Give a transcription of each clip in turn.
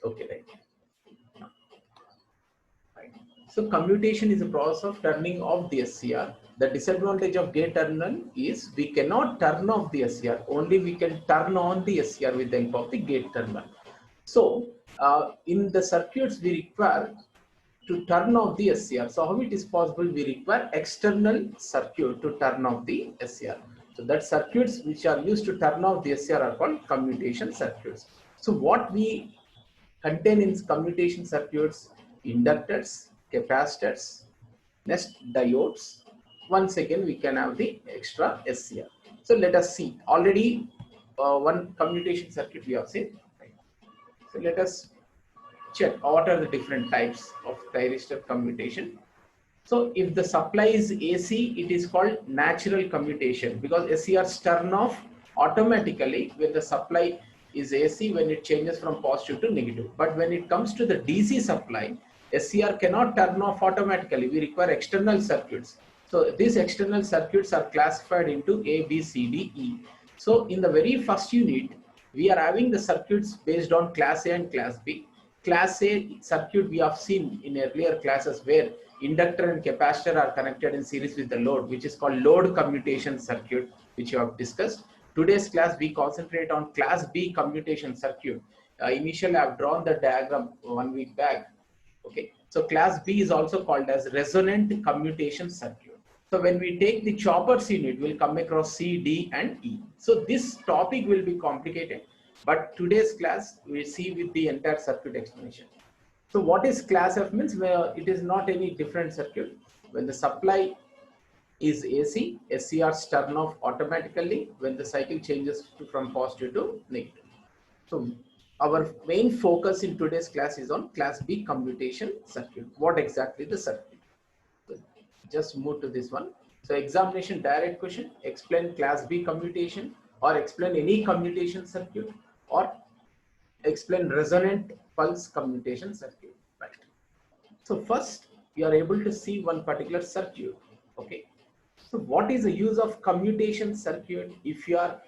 Okay, right. Right. So commutation is a process of turning off the SCR. The disadvantage of gate terminal is we cannot turn off the SCR. Only we can turn on the SCR with the help of the gate terminal. So in the circuits we require to turn off the SCR. So how it is possible? We require external circuit to turn off the SCR. So that circuits which are used to turn off the SCR are called commutation circuits. So what we contain in commutation circuits: inductors, capacitors, next diodes. Once again we can have the extra SCR. So let us see. Already one commutation circuit we have seen. So let us check what are the different types of thyristor commutation. So if the supply is AC, it is called natural commutation because SCRs turn off automatically when the supply is AC, when it changes from positive to negative. But when it comes to the DC supply, SCR cannot turn off automatically. We require external circuits. So these external circuits are classified into A, B, C, D, E. So in the very first unit, we are having the circuits based on class A and class B. Class A circuit we have seen in earlier classes where inductor and capacitor are connected in series with the load, which is called load commutation circuit, which you have discussed. Today's class we concentrate on class B commutation circuit. Initially I have drawn the diagram 1 week back. Okay, so class B is also called as resonant commutation circuit. So when we take the choppers unit, we'll come across C, D and E. So this topic will be complicated, but today's class we see with the entire circuit explanation. So what is class F means? Where it is not any different circuit. When the supply is AC, SCRs turn off automatically when the cycle changes from positive to negative. So our main focus in today's class is on class B commutation circuit. What exactly the circuit? So just move to this one. So examination direct question: explain class B commutation, or explain any commutation circuit, or explain resonant pulse commutation circuit. Right. So first you are able to see one particular circuit. Okay. So what is the use of commutation circuit? If you are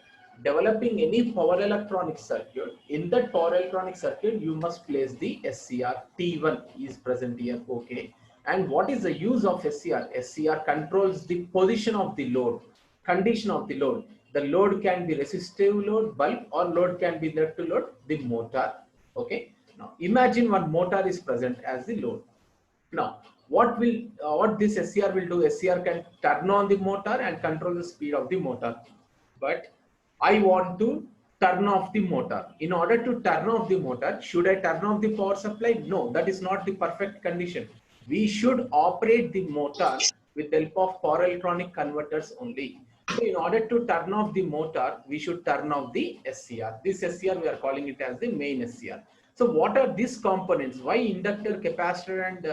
developing any power electronic circuit, in that power electronic circuit you must place the SCR. T1 is present here. Okay. And what is the use of SCR? SCR controls the position of the load, condition of the load. The load can be resistive load, bulb, or load can be led to load, the motor. Okay. Now imagine one motor is present as the load. Now what this SCR will do? SCR can turn on the motor and control the speed of the motor. But I want to turn off the motor. In order to turn off the motor, should I turn off the power supply? No, that is not the perfect condition. We should operate the motor with the help of power electronic converters only. So in order to turn off the motor, we should turn off the SCR. This SCR we are calling it as the main SCR. So what are these components? Why inductor, capacitor and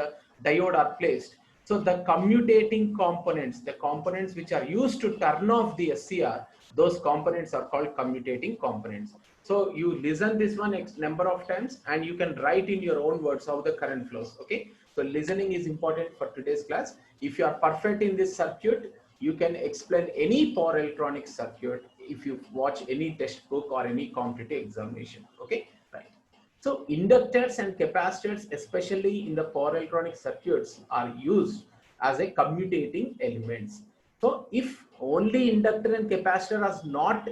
diode are placed? So the commutating components, the components which are used to turn off the SCR, those components are called commutating components. So you listen this one X number of times and you can write in your own words how the current flows. Okay. So listening is important for today's class. If you are perfect in this circuit, you can explain any power electronic circuit if you watch any textbook or any competitive examination. Okay. Right. So inductors and capacitors, especially in the power electronic circuits, are used as a commutating elements. So if only inductor and capacitor are not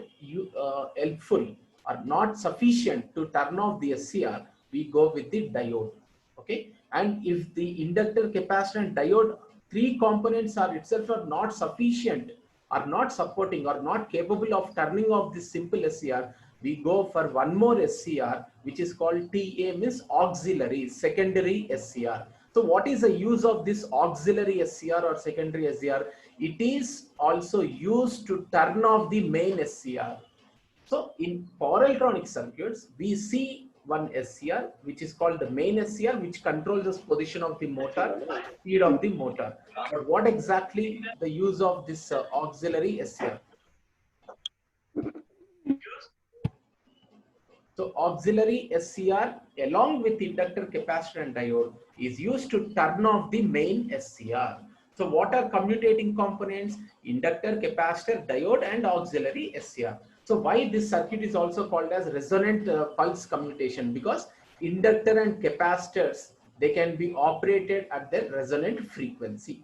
helpful or not sufficient to turn off the SCR, we go with the diode. Okay. And if the inductor, capacitor and diode, three components are itself are not sufficient, are not supporting, or not capable of turning off this simple SCR, we go for one more SCR, which is called TA, means auxiliary, secondary SCR. So what is the use of this auxiliary SCR or secondary SCR? It is also used to turn off the main SCR. So in power electronic circuits, we see one SCR, which is called the main SCR, which controls the position of the motor, speed of the motor. But what exactly the use of this auxiliary SCR? So auxiliary SCR along with inductor, capacitor and diode is used to turn off the main SCR. So what are commutating components? Inductor, capacitor, diode and auxiliary SCR. So why this circuit is also called as resonant pulse commutation? Because inductor and capacitors, they can be operated at their resonant frequency.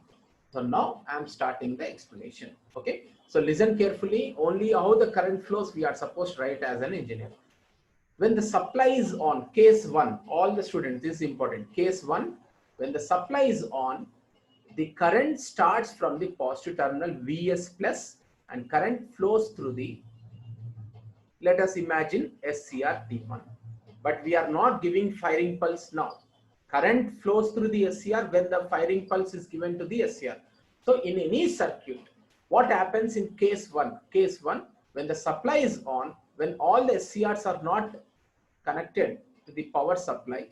So now I am starting the explanation. Okay. So listen carefully. Only how the current flows we are supposed to write as an engineer. When the supply is on, case 1, all the students, this is important. Case 1, when the supply is on, the current starts from the positive terminal Vs plus and current flows through the, let us imagine SCR T1. But we are not giving firing pulse now. Current flows through the SCR when the firing pulse is given to the SCR. So in any circuit, what happens in case 1? Case 1, when the supply is on, when all the SCRs are not connected to the power supply,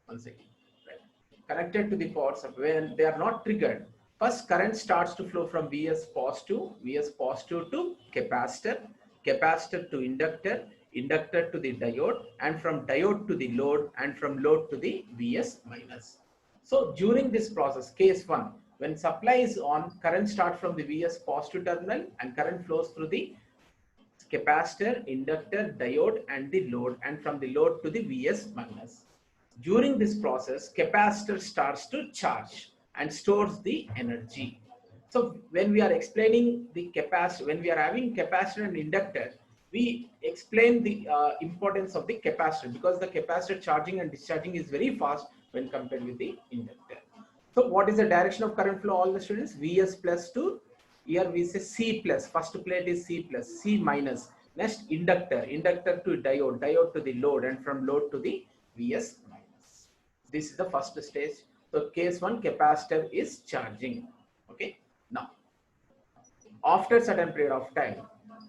one second, right, connected to the power supply, when they are not triggered, first current starts to flow from Vs positive to capacitor, capacitor to inductor, inductor to the diode, and from diode to the load, and from load to the Vs minus. So during this process, case 1, when supply is on, current starts from the Vs positive terminal and current flows through the capacitor, inductor, diode, and the load, and from the load to the Vs minus. During this process, capacitor starts to charge and stores the energy. So when we are explaining the capacitor, when we are having capacitor and inductor, we explain the importance of the capacitor, because the capacitor charging and discharging is very fast when compared with the inductor. So what is the direction of current flow, all the students? Vs plus to, here we say C plus, first plate is C plus, C minus, next inductor, inductor to diode, diode to the load, and from load to the Vs minus. This is the first stage. So case 1, capacitor is charging. Okay. Now, after certain period of time,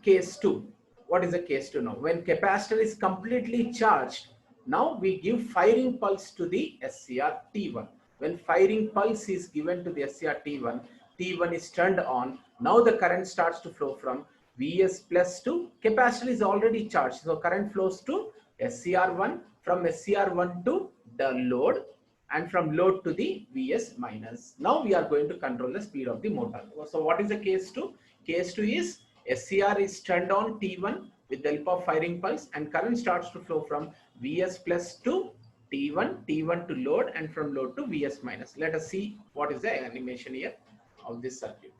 case 2, what is the case 2 now? When capacitor is completely charged, now we give firing pulse to the SCR T1. When firing pulse is given to the SCR T1, T1 is turned on. Now the current starts to flow from Vs plus to, capacitor is already charged, so current flows to SCR1, from SCR1 to the load, and from load to the Vs minus. Now we are going to control the speed of the motor. So what is the case 2? Case 2 is SCR is turned on T1 with the help of firing pulse, and current starts to flow from Vs plus to T1, T1 to load, and from load to Vs minus. Let us see what is the animation here of this circuit.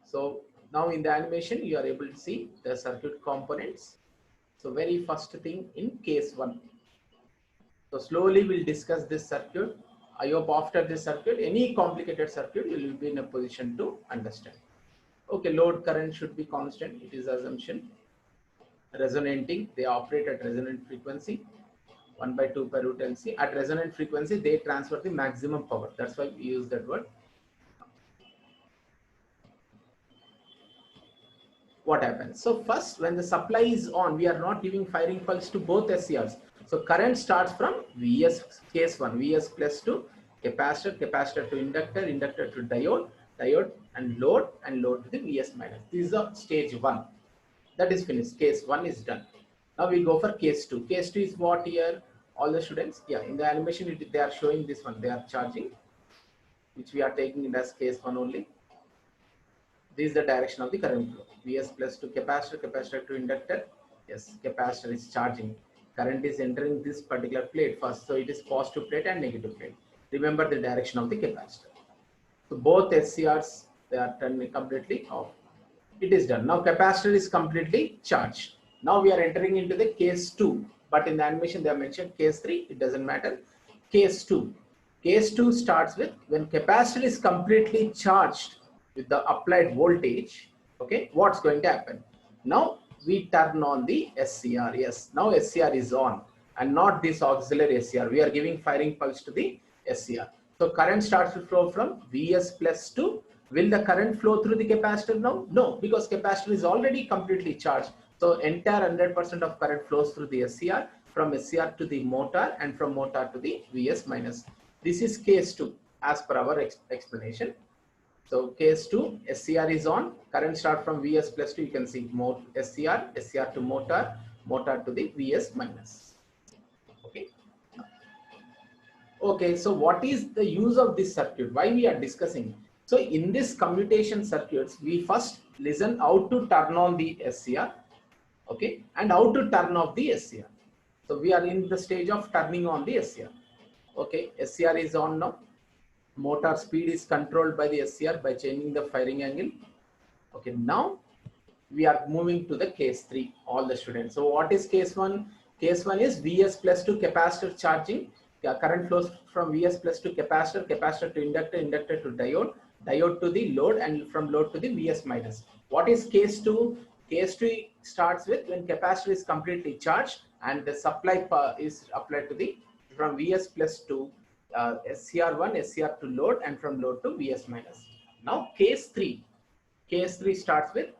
So now in the animation you are able to see the circuit components. So very first thing in case 1. So slowly we'll discuss this circuit. I hope after this circuit, any complicated circuit, you will be in a position to understand. Okay, load current should be constant. It is assumption. Resonating, they operate at resonant frequency, 1/2 per root LC. At resonant frequency, they transfer the maximum power. That's why we use that word. What happens? So first, when the supply is on, we are not giving firing pulse to both SCRs. So current starts from Vs, case 1, Vs plus to capacitor, capacitor to inductor, inductor to diode, diode and load to the Vs minus. This is the stage 1. That is finished. Case 1 is done. Now we go for case 2. Case 2 is what here? All the students, yeah, in the animation they are showing this one. They are charging, which we are taking it as case 1 only. This is the direction of the current flow. Vs plus to capacitor, capacitor to inductor. Yes, capacitor is charging. Current is entering this particular plate first. So it is positive plate and negative plate. Remember the direction of the capacitor. So both SCRs, they are turned completely off. It is done. Now capacitor is completely charged. Now we are entering into the case 2. But in the animation they have mentioned case 3. It doesn't matter. Case 2. Case 2 starts with when capacitor is completely charged with the applied voltage. Okay, what's going to happen? Now we turn on the SCR. Yes, now SCR is on and not this auxiliary SCR. We are giving firing pulse to the SCR. So current starts to flow from Vs plus to, will the current flow through the capacitor now? No, because capacitor is already completely charged. So entire 100% of current flows through the SCR, from SCR to the motor, and from motor to the Vs minus. This is case 2 as per our explanation. So case 2, SCR is on, current start from Vs plus to, you can see more SCR, SCR to motor, motor to the Vs minus. Okay. Okay, so what is the use of this circuit? Why we are discussing? So in this commutation circuits, we first listen how to turn on the SCR, okay, and how to turn off the SCR. So we are in the stage of turning on the SCR. Okay, SCR is on now. Motor speed is controlled by the SCR by changing the firing angle. Okay, now we are moving to the case 3, all the students. So what is case 1? Case 1 is Vs plus to capacitor charging. Current flows from Vs plus to capacitor, capacitor to inductor, inductor to diode, diode to the load, and from load to the Vs minus. What is case 2? Case 2 starts with when capacitor is completely charged and the supply is applied to the from Vs plus to SCR1, SCR to load, and from load to Vs minus. Now case 3. Case 3 starts with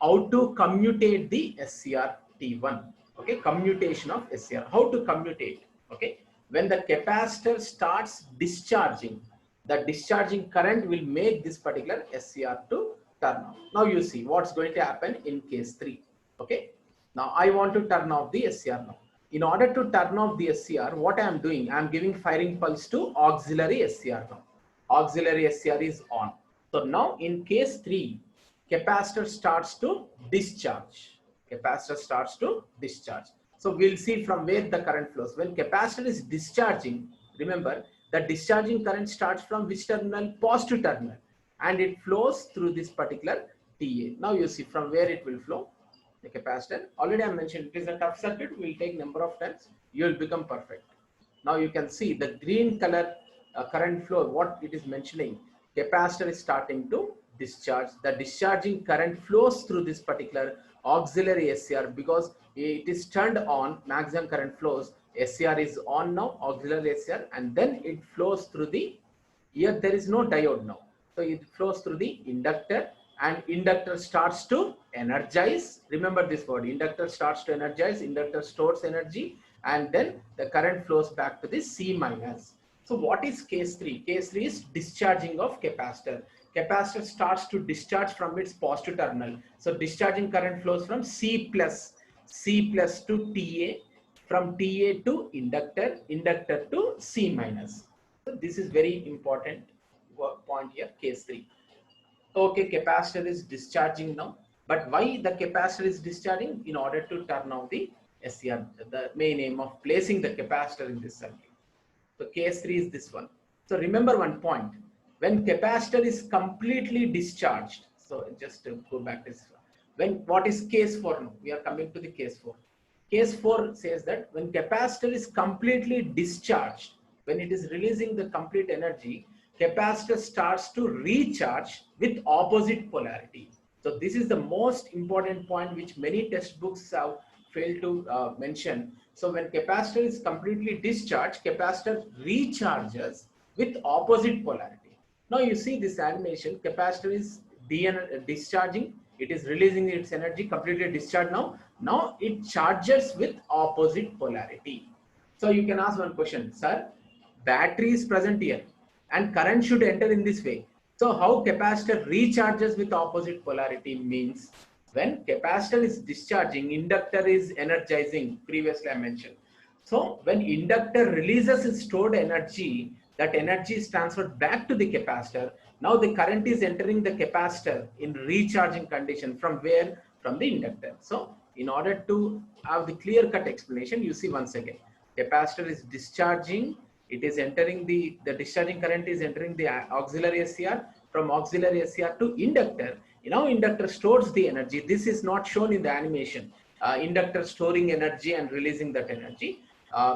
how to commutate the SCR T1. Okay, commutation of SCR. How to commutate? Okay, when the capacitor starts discharging, the discharging current will make this particular SCR to turn off. Now you see what's going to happen in case 3. Okay, now I want to turn off the SCR now. In order to turn off the SCR, what I am doing, I am giving firing pulse to auxiliary SCR now. Auxiliary SCR is on. So now in case 3, capacitor starts to discharge. Capacitor starts to discharge. So we'll see from where the current flows. When capacitor is discharging, remember the discharging current starts from which terminal? Positive terminal, and it flows through this particular TA. Now you see from where it will flow. The capacitor, already I mentioned it is a tough circuit, will take number of times, you will become perfect. Now you can see the green color current flow, what it is mentioning, capacitor is starting to discharge. The discharging current flows through this particular auxiliary SCR because it is turned on, maximum current flows, SCR is on now, auxiliary SCR, and then it flows through the, here there is no diode now, so it flows through the inductor, and inductor starts to energize. Remember this word, inductor starts to energize, inductor stores energy, and then the current flows back to the C minus. So what is case 3? Case 3 is discharging of capacitor. Capacitor starts to discharge from its positive terminal. So discharging current flows from C plus to TA, from TA to inductor, inductor to C minus. So this is very important point here, case 3. Okay, capacitor is discharging now, but why the capacitor is discharging? In order to turn off the SCR, the main aim of placing the capacitor in this circuit. So case 3 is this one. So remember one point, when capacitor is completely discharged, so just to go back to this one. When what is case 4 now? We are coming to the case 4. Case 4 says that when capacitor is completely discharged, when it is releasing the complete energy, capacitor starts to recharge with opposite polarity. So this is the most important point which many textbooks have failed to mention. So when capacitor is completely discharged, capacitor recharges with opposite polarity. Now you see this animation, capacitor is discharging, it is releasing its energy, completely discharged now. Now it charges with opposite polarity. So you can ask one question, sir, battery is present here and current should enter in this way. So how capacitor recharges with opposite polarity means when capacitor is discharging, inductor is energizing, previously I mentioned. So when inductor releases its stored energy, that energy is transferred back to the capacitor. Now the current is entering the capacitor in recharging condition from where? From the inductor. So in order to have the clear-cut explanation, you see once again, capacitor is discharging, it is entering the discharging current is entering the auxiliary SCR, from auxiliary SCR to inductor. Now inductor stores the energy. This is not shown in the animation. Inductor storing energy and releasing that energy.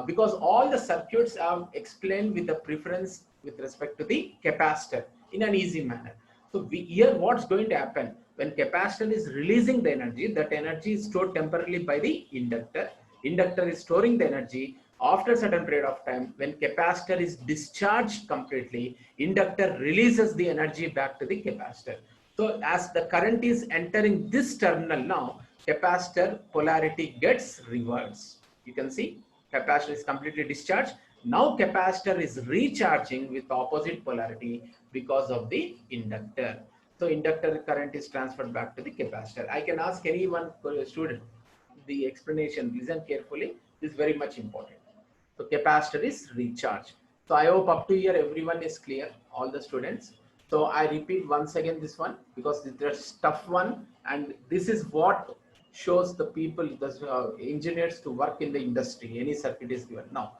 Because all the circuits are explained with the preference with respect to the capacitor in an easy manner. So here what's going to happen, when capacitor is releasing the energy, that energy is stored temporarily by the inductor. Inductor is storing the energy. After a certain period of time, when capacitor is discharged completely, inductor releases the energy back to the capacitor. So as the current is entering this terminal now, capacitor polarity gets reversed. You can see capacitor is completely discharged. Now capacitor is recharging with opposite polarity because of the inductor. So inductor current is transferred back to the capacitor. I can ask any one student the explanation. Listen carefully. This is very much important. So capacitor is recharged. So I hope up to here everyone is clear, all the students. So I repeat once again this one because it's a tough one, and this is what shows the people, the engineers to work in the industry. Any circuit is given. Now,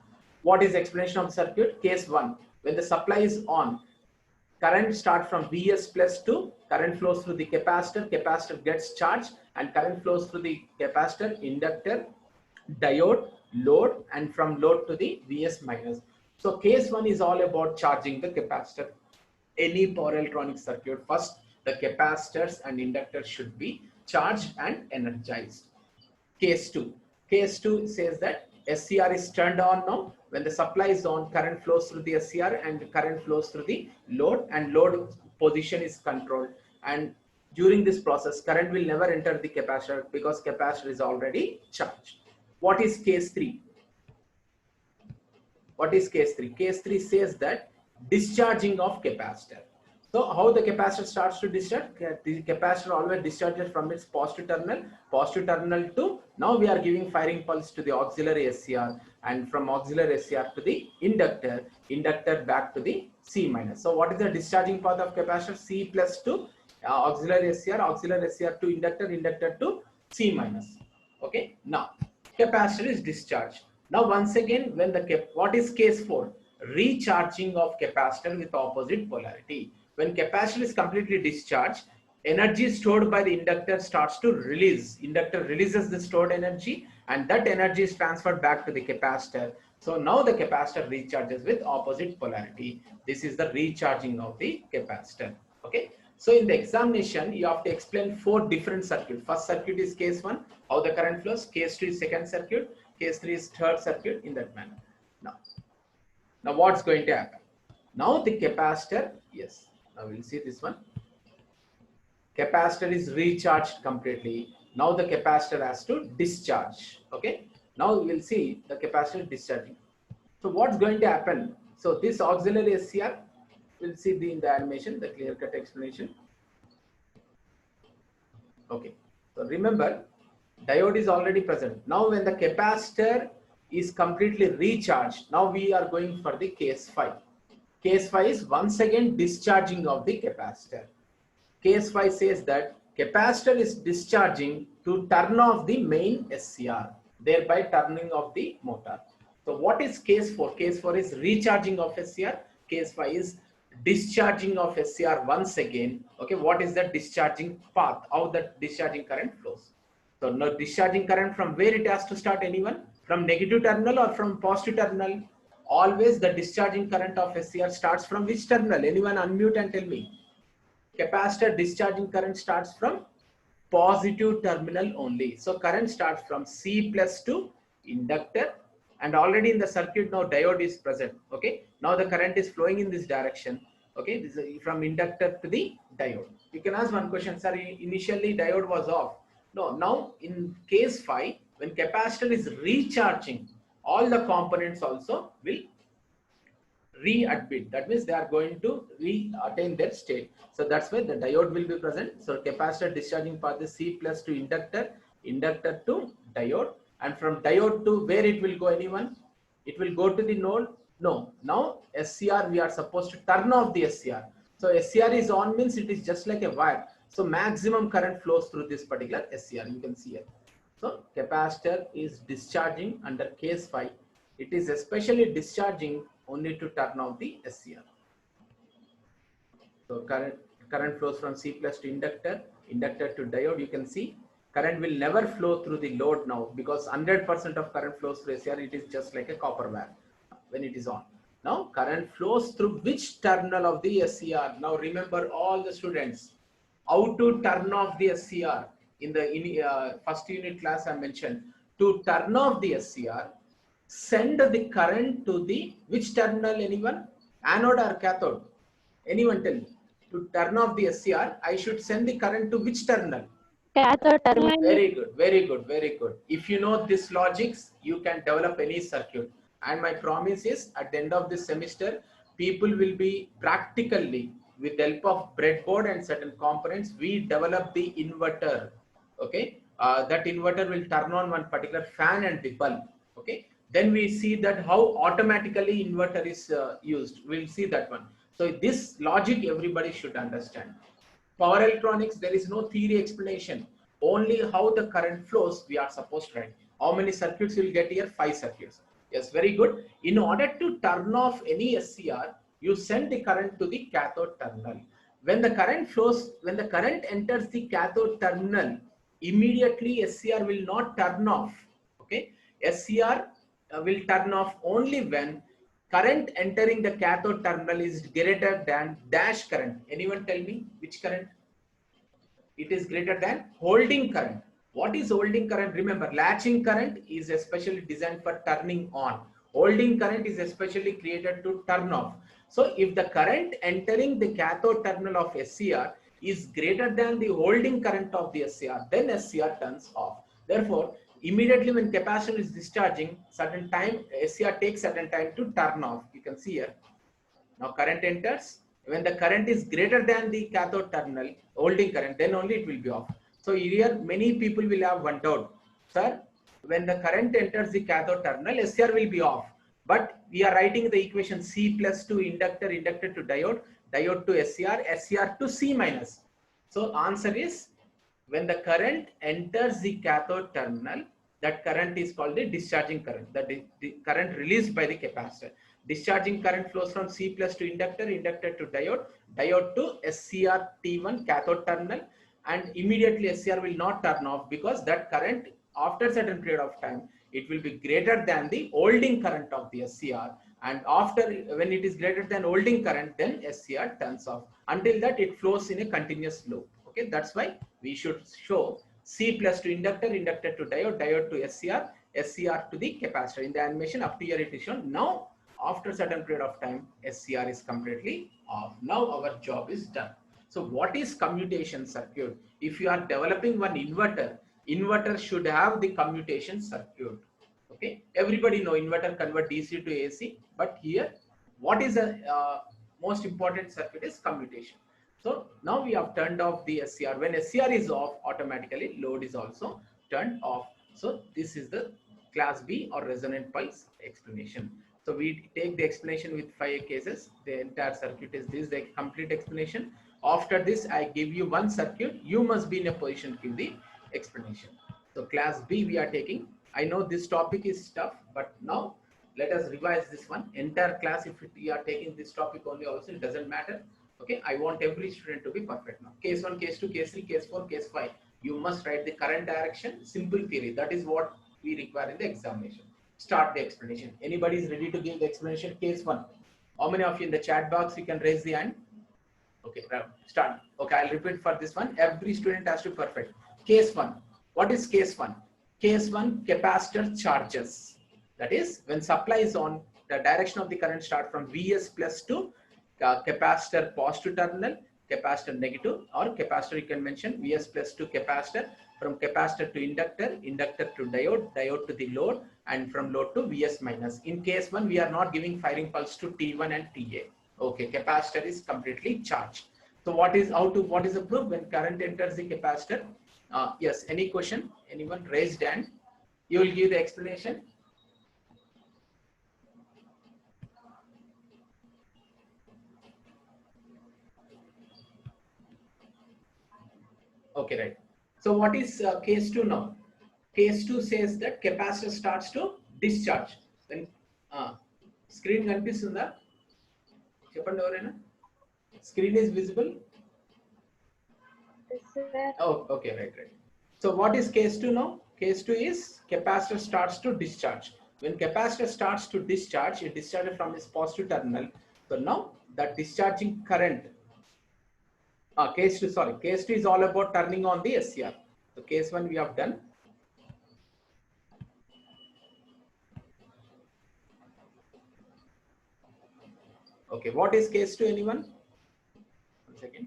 what is explanation of the circuit? Case 1, when the supply is on, current start from Vs plus to current flows through the capacitor, capacitor gets charged, and current flows through the capacitor, inductor, diode, load, and from load to the Vs minus. So case 1 is all about charging the capacitor. Any power electronic circuit, first the capacitors and inductors should be charged and energized. Case 2. Case 2 says that SCR is turned on now. When the supply is on, current flows through the SCR and current flows through the load, and load position is controlled. And during this process, current will never enter the capacitor because capacitor is already charged. What is case 3? What is case 3? Case 3 says that discharging of capacitor. So how the capacitor starts to discharge? The capacitor always discharges from its positive terminal to, now we are giving firing pulse to the auxiliary SCR, and from auxiliary SCR to the inductor back to the C minus. So what is the discharging path of capacitor? C plus to auxiliary SCR to inductor to C minus. Okay, now capacitor is discharged. Now once again, when the what is case 4? Recharging of capacitor with opposite polarity. When capacitor is completely discharged, energy stored by the inductor starts to release. Inductor releases the stored energy, and that energy is transferred back to the capacitor. So now the capacitor recharges with opposite polarity. This is the recharging of the capacitor. Okay. So in the examination, you have to explain 4 different circuits. First circuit is case 1, how the current flows. Case 2 is second circuit. Case 3 is third circuit, in that manner. Now what's going to happen? Now the capacitor, yes, now we'll see this one. Capacitor is recharged completely. Now the capacitor has to discharge. Okay. Now we'll see the capacitor discharging. So what's going to happen? So this auxiliary SCR, we'll see in the animation, the clear-cut explanation. Okay. So remember, diode is already present. Now when the capacitor is completely recharged, now we are going for the case 5. Case 5 is once again discharging of the capacitor. Case 5 says that capacitor is discharging to turn off the main SCR, thereby turning off the motor. So what is case 4? Case 4 is recharging of SCR. Case 5 is discharging of SCR once again. Okay, what is the discharging path? How the discharging current flows? So now discharging current, from where it has to start, anyone? From negative terminal or from positive terminal? Always the discharging current of SCR starts from which terminal? Anyone unmute and tell me. Capacitor discharging current starts from positive terminal only. So current starts from C plus to inductor, and already in the circuit now diode is present. Okay, now the current is flowing in this direction. Okay, this is from inductor to the diode. You can ask one question, sir, initially diode was off. No, now in case 5, when capacitor is recharging, all the components also will re-admit. That means they are going to re-attain their state. So that's why the diode will be present. So capacitor discharging path is C plus to inductor, inductor to diode, and from diode to where it will go, anyone? It will go to the node. No, now SCR, we are supposed to turn off the SCR. So SCR is on means it is just like a wire. So maximum current flows through this particular SCR. You can see it. So capacitor is discharging under case 5. It is especially discharging only to turn off the SCR. So current flows from C plus to inductor, inductor to diode. You can see current will never flow through the load now, because 100% of current flows through SCR. It is just like a copper wire when it is on. Now current flows through which terminal of the SCR? Now remember, all the students, how to turn off the SCR. In the first unit class I mentioned, to turn off the SCR, send the current to the which terminal, anyone? Anode or cathode? Anyone tell me. To turn off the SCR, I should send the current to which terminal? Cathode terminal. Very good, very good, very good. If you know this logics, you can develop any circuit. And my promise is, at the end of this semester, people will be practically, with the help of breadboard and certain components, we develop the inverter. Okay, that inverter will turn on one particular fan and the bulb. Okay, then we see that how automatically inverter is used. We'll see that one. So this logic everybody should understand. Power electronics, there is no theory explanation. only how the current flows we are supposed to write. How many circuits you will get here? 5 circuits. Yes, very good. In order to turn off any SCR, you send the current to the cathode terminal. When the current flows, when the current enters the cathode terminal, immediately SCR will not turn off. Okay, SCR will turn off only when current entering the cathode terminal is greater than dash current. Anyone tell me which current? It is greater than holding current. What is holding current? Remember, latching current is especially designed for turning on. Holding current is especially created to turn off. So if the current entering the cathode terminal of SCR is greater than the holding current of the SCR, then SCR turns off. Therefore, immediately when capacitor is discharging, certain time SCR takes certain time to turn off. You can see here. Now current enters. When the current is greater than the cathode terminal, holding current, then only it will be off. So here many people will have one doubt. Sir, when the current enters the cathode terminal, SCR will be off. But we are writing the equation C plus to inductor, inductor to diode, diode to SCR, SCR to C minus. So answer is, when the current enters the cathode terminal, that current is called the discharging current, the current released by the capacitor. Discharging current flows from C plus to inductor, inductor to diode, diode to SCR T1 cathode terminal, and immediately SCR will not turn off because that current after certain period of time it will be greater than the holding current of the SCR, and after when it is greater than holding current, then SCR turns off. Until that it flows in a continuous loop. Okay, that's why we should show C plus to inductor, inductor to diode, diode to SCR, SCR to the capacitor. In the animation up to here it is shown. Now after certain period of time, SCR is completely off. Now our job is done. So what is commutation circuit? If you are developing one inverter, inverter should have the commutation circuit. Okay, everybody know inverter convert DC to AC, but here what is the most important circuit is commutation. So now we have turned off the SCR. When SCR is off, automatically load is also turned off. So this is the class B or resonant pulse explanation. So we take the explanation with 5 cases. The entire circuit is this, the complete explanation. After this, I give you one circuit. You must be in a position to give the explanation. So class B we are taking. I know this topic is tough, but now let us revise this one. Entire class, if we are taking this topic only also, it doesn't matter. Okay, I want every student to be perfect now. Case 1, case 2, case 3, case 4, case 5. You must write the current direction, simple theory. That is what we require in the examination. Start the explanation. Anybody is ready to give the explanation? Case 1. How many of you in the chat box you can raise the hand? Okay, start. Okay, I'll repeat for this one. Every student has to be perfect. Case 1. What is case 1? Case 1, capacitor charges. That is, when supply is on, the direction of the current start from Vs plus to capacitor positive terminal, capacitor negative, or capacitor you can mention Vs plus to capacitor, from capacitor to inductor, inductor to diode, diode to the load, and from load to Vs minus. In case 1, we are not giving firing pulse to T1 and TA. Okay, capacitor is completely charged. So what is the proof? When current enters the capacitor? Yes, any question? Anyone raised hand? You will give the explanation. Okay, right. So what is case 2 now? Case 2 says that capacitor starts to discharge. Then screen కనిపిస్తుందా? చెప్పండి ఎవరైనా. Screen is visible? Yes, sir. Oh, okay, right. So what is case 2 now? Case 2 is capacitor starts to discharge. When capacitor starts to discharge, it discharges from its positive terminal. So now that discharging current, case 2 is all about turning on the SCR. So case 1 we have done. Okay, what is case 2, anyone? One second.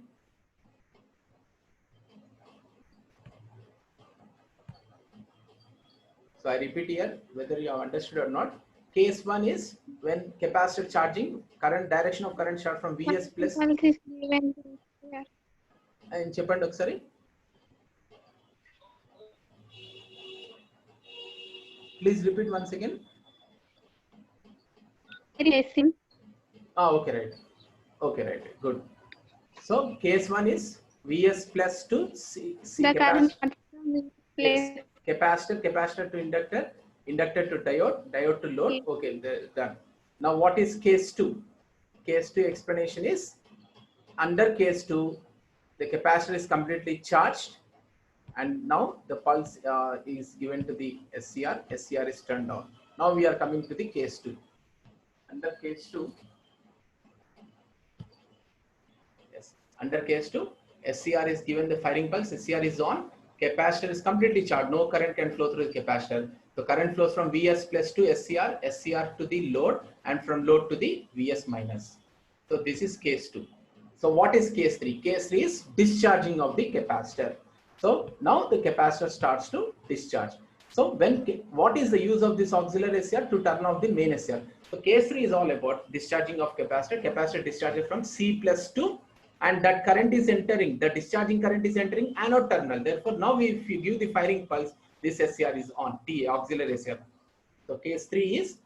So I repeat here, whether you have understood or not. Case 1 is when capacitor charging, current direction of current start from Vs plus. And చెప్పండి ఒకసారి. Please repeat once again. Okay, right. Okay, right. Good. So case 1 is Vs plus to C The current Place. Capacitor to inductor, inductor to diode, diode to load. Okay, done. Now what is case 2? Case 2 explanation is, under case 2, the capacitor is completely charged, and now the pulse is given to the SCR. SCR is turned on. Now we are coming to the case 2. Under case 2, yes, under case 2, SCR is given the firing pulse. SCR is on. Capacitor is completely charged. No current can flow through the capacitor. The current flows from Vs plus to SCR, SCR to the load, and from load to the Vs minus. So this is case 2. So what is case 3? Case 3 is discharging of the capacitor. So now the capacitor starts to discharge. So what is the use of this auxiliary SCR? To turn off the main SCR. So case 3 is all about discharging of capacitor. Capacitor discharges from C plus 2, and that current is entering, the discharging current is entering anode terminal. Therefore, now if you give the firing pulse, this SCR is on, T, auxiliary SCR. So case 3 is,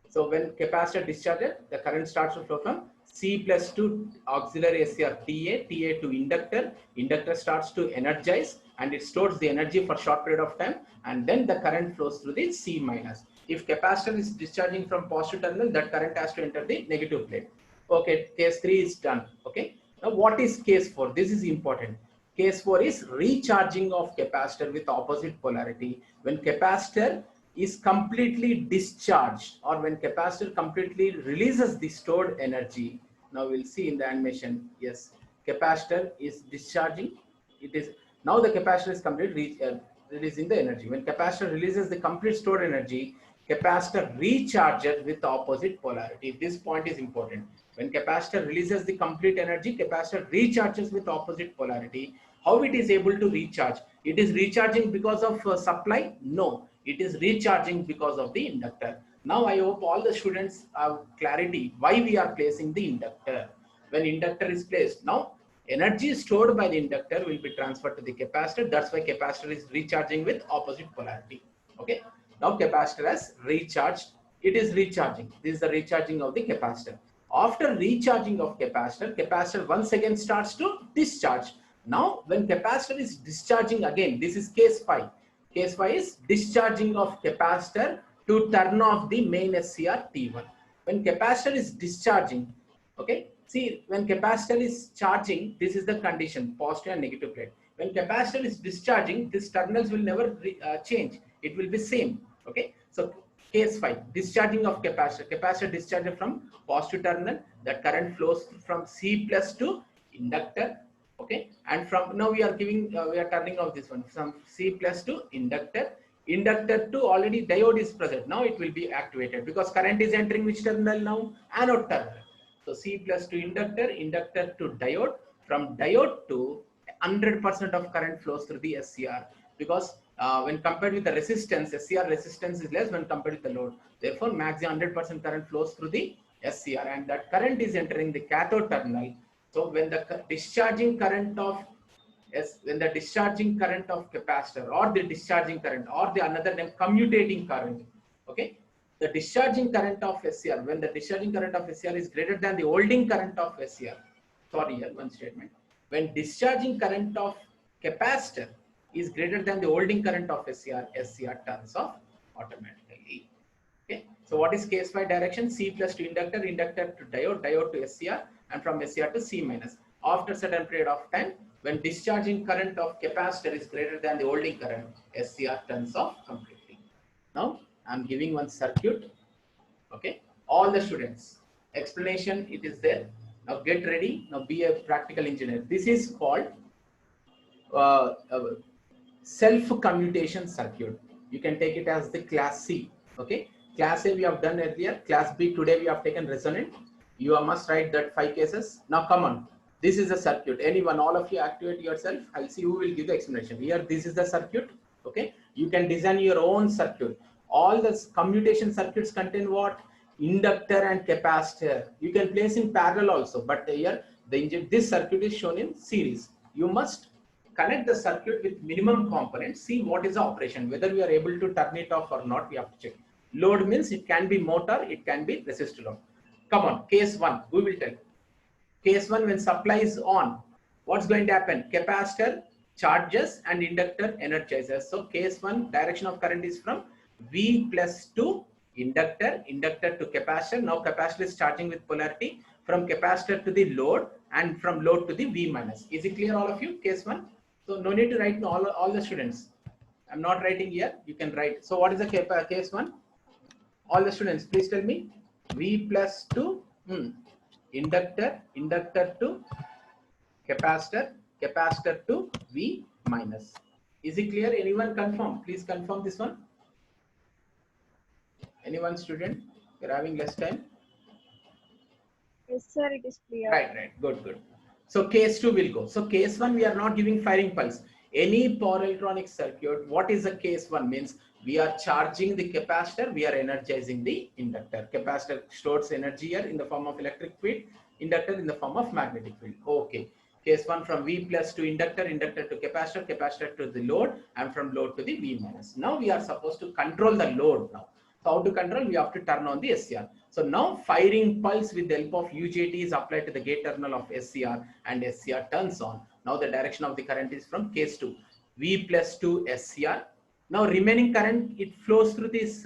so when capacitor discharges, the current starts to flow from C plus 2 auxiliary SCR TA to inductor. Inductor starts to energize, and it stores the energy for short period of time, and then the current flows through the C minus. If capacitor is discharging from positive terminal, that current has to enter the negative plate. Okay, case 3 is done. Okay. Now what is case 4? This is important. Case 4 is recharging of capacitor with opposite polarity. When capacitor is completely discharged, or when capacitor completely releases the stored energy. Now we'll see in the animation. Yes, capacitor is discharging. It is now the capacitor is completely releasing the energy. When capacitor releases the complete stored energy, capacitor recharges with opposite polarity. This point is important. When capacitor releases the complete energy, capacitor recharges with opposite polarity. How it is able to recharge? It is recharging because of supply? No, it is recharging because of the inductor. Now I hope all the students have clarity why we are placing the inductor. When inductor is placed, now energy stored by the inductor will be transferred to the capacitor. That's why capacitor is recharging with opposite polarity. Okay. Now capacitor has recharged. It is recharging. This is the recharging of the capacitor. After recharging of capacitor, capacitor once again starts to discharge. Now when capacitor is discharging again, this is case 5. Case 5 is discharging of capacitor to turn off the main SCR T1. When capacitor is discharging, okay, see, when capacitor is charging, this is the condition, positive and negative plate. When capacitor is discharging, these terminals will never change. It will be same. Okay, so case 5, discharging of capacitor. Capacitor discharges from positive terminal. That current flows from C plus to inductor. Okay, and from now we are giving, we are turning off this one from C plus to inductor. Inductor to already diode is present. Now it will be activated because current is entering which terminal now? Anode terminal. So C plus to inductor, inductor to diode. From diode to 100% of current flows through the SCR, because when compared with the resistance, SCR resistance is less when compared with the load. Therefore, maximum 100% current flows through the SCR, and that current is entering the cathode terminal. So when the discharging current of capacitor, or the discharging current, or the another name commutating current, okay, the discharging current of SCR, when the discharging current of SCR is greater than the holding current of SCR, sorry, here one statement, when discharging current of capacitor is greater than the holding current of SCR, SCR turns off automatically. Okay, so what is case 5 direction? C plus to inductor, inductor to diode, diode to SCR, and from SCR to C minus. After certain period of time, when discharging current of capacitor is greater than the holding current, SCR turns off completely. Now I'm giving one circuit. Okay, all the students, explanation it is there. Now get ready. Now be a practical engineer. This is called self-commutation circuit. You can take it as the class C. Okay, class A we have done earlier. Class B today we have taken resonant. You must write that 5 cases. Now come on. This is a circuit. Anyone, all of you activate yourself. I'll see who will give the explanation. Here, this is the circuit. Okay, you can design your own circuit. All the commutation circuits contain what? Inductor and capacitor. You can place in parallel also, but here this circuit is shown in series. You must connect the circuit with minimum components. See what is the operation, whether we are able to turn it off or not. We have to check. Load means it can be motor, it can be resistor load. Come on, case 1, we will tell. Case 1, when supply is on, what's going to happen? Capacitor charges and inductor energizes. So case 1, direction of current is from V plus to inductor, inductor to capacitor. Now capacitor is charging with polarity from capacitor to the load and from load to the V minus. Is it clear all of you? Case 1. So no need to write all the students. I'm not writing here. You can write. So what is the case 1? All the students, please tell me. V plus to inductor, inductor to capacitor, capacitor to V minus. Is it clear? Anyone confirm? Please confirm this one. Anyone student? You're having less time. Yes, sir, it is clear. Right. Good. So case 2 will go. So case 1, we are not giving firing pulse. Any power electronic circuit, what is the case 1 means? We are charging the capacitor, we are energizing the inductor. Capacitor stores energy here in the form of electric field, inductor in the form of magnetic field. Okay. Case 1 from V plus to inductor, inductor to capacitor, capacitor to the load, and from load to the V minus. Now we are supposed to control the load now. So how to control? We have to turn on the SCR. So now firing pulse with the help of UJT is applied to the gate terminal of SCR and SCR turns on. Now the direction of the current is from case 2, V plus to SCR. Now remaining current, it flows through this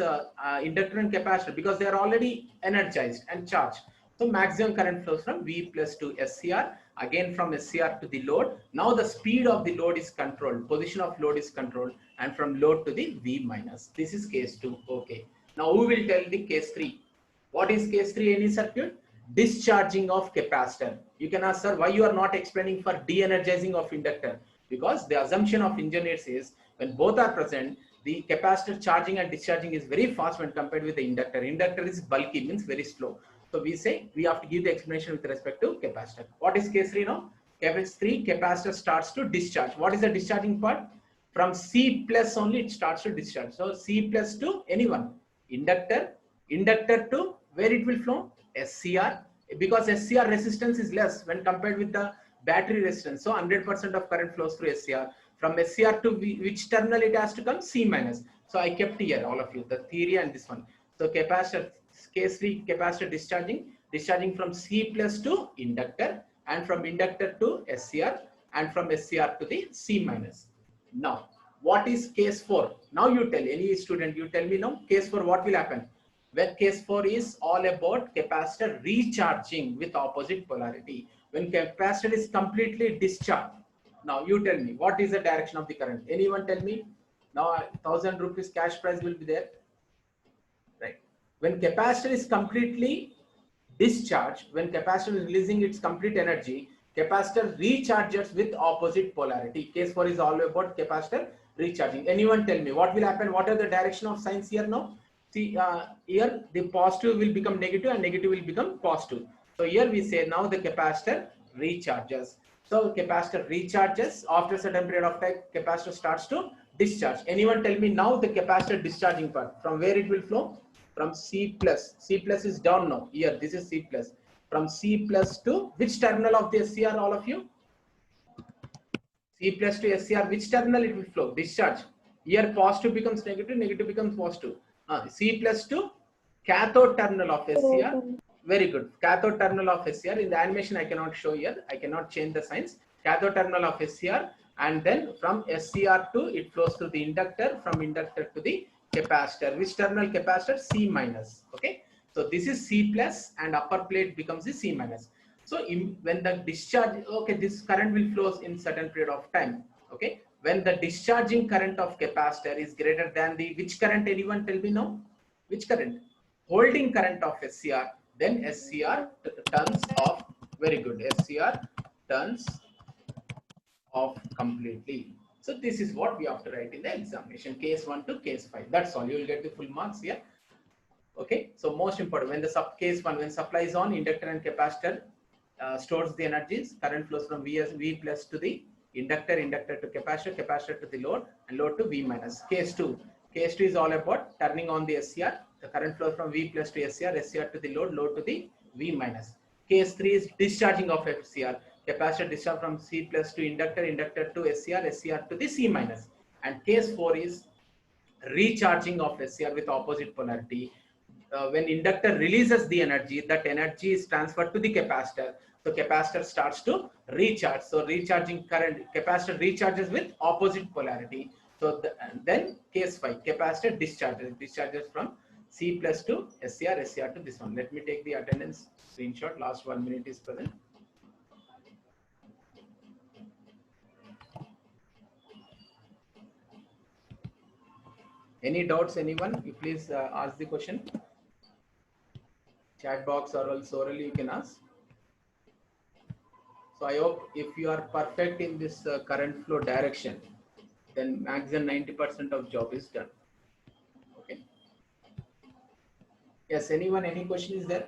inductor and capacitor because they are already energized and charged. So maximum current flows from V plus to SCR, again from SCR to the load. Now the speed of the load is controlled, position of load is controlled, and from load to the V minus. This is case 2. Okay. Now who will tell the case 3? What is case 3 any circuit? Discharging of capacitor. You can ask, sir, why you are not explaining for de-energizing of inductor? Because the assumption of engineers is when both are present, the capacitor charging and discharging is very fast when compared with the inductor. Inductor is bulky, means very slow. So we say we have to give the explanation with respect to capacitor. What is case 3 now? Case 3, capacitor starts to discharge. What is the discharging part? From C plus only it starts to discharge. So C plus to anyone. Inductor to where it will flow? SCR, because SCR resistance is less when compared with the battery resistance. So 100% of current flows through SCR. From SCR to which terminal it has to come? C minus. So I kept here all of you, the theory and this one. So capacitor, case 3, capacitor discharging from C plus to inductor and from inductor to SCR and from SCR to the C minus. Now, what is case 4? Now you tell, any student, you tell me now, case 4, what will happen? When case 4 is all about capacitor recharging with opposite polarity. When capacitor is completely discharged. Now you tell me, what is the direction of the current? Anyone tell me? Now 1,000 rupees cash prize will be there. Right. When capacitor is completely discharged, when capacitor is releasing its complete energy, capacitor recharges with opposite polarity. Case 4 is all about capacitor recharging. Anyone tell me what will happen? What are the direction of signs here now? See, here the positive will become negative and negative will become positive. So here we say now the capacitor recharges. So capacitor recharges, after a certain period of time capacitor starts to discharge. Anyone tell me now the capacitor discharging part, from where it will flow? From C plus. C plus is down now. Here this is C plus. From C plus to which terminal of the SCR, all of you? C plus to SCR, which terminal it will flow? Discharge. Here positive becomes negative, negative becomes positive. C plus to cathode terminal of SCR. Very good. Cathode terminal of SCR. In the animation I cannot show here. I cannot change the signs. Cathode terminal of SCR, and then from SCR to it flows to the inductor, from inductor to the capacitor. Which terminal capacitor? C minus. Okay. So this is C plus and upper plate becomes the C minus. So when the discharge, okay, this current will flow in certain period of time. Okay. When the discharging current of capacitor is greater than the, which current, anyone tell me now? Which current? Holding current of SCR, then SCR turns off. Very good. SCR turns off completely. So this is what we have to write in the examination, case 1 to case 5. That's all. You will get the full marks here. Okay. So most important, when the case 1, when supply is on, inductor and capacitor stores the energies. Current flows from V plus to the inductor, inductor to capacitor, capacitor to the load, and load to V minus. Case 2. Case 2 is all about turning on the SCR. The current flows from V plus to SCR, SCR to the load, load to the V minus. Case 3 is discharging of SCR. Capacitor discharge from C plus to inductor, inductor to SCR, SCR to the C minus. And case 4 is recharging of SCR with opposite polarity. when inductor releases the energy, that energy is transferred to the capacitor. So capacitor starts to recharge. So recharging current, capacitor recharges with opposite polarity. So then case 5, capacitor discharges from C plus to SCR to this one. Let me take the attendance screenshot. Last 1 minute is present. Any doubts, anyone? You please ask the question. Chat box or else orally you can ask. So I hope if you are perfect in this current flow direction, then maximum 90% of job is done. Okay. Yes, anyone, any question is there?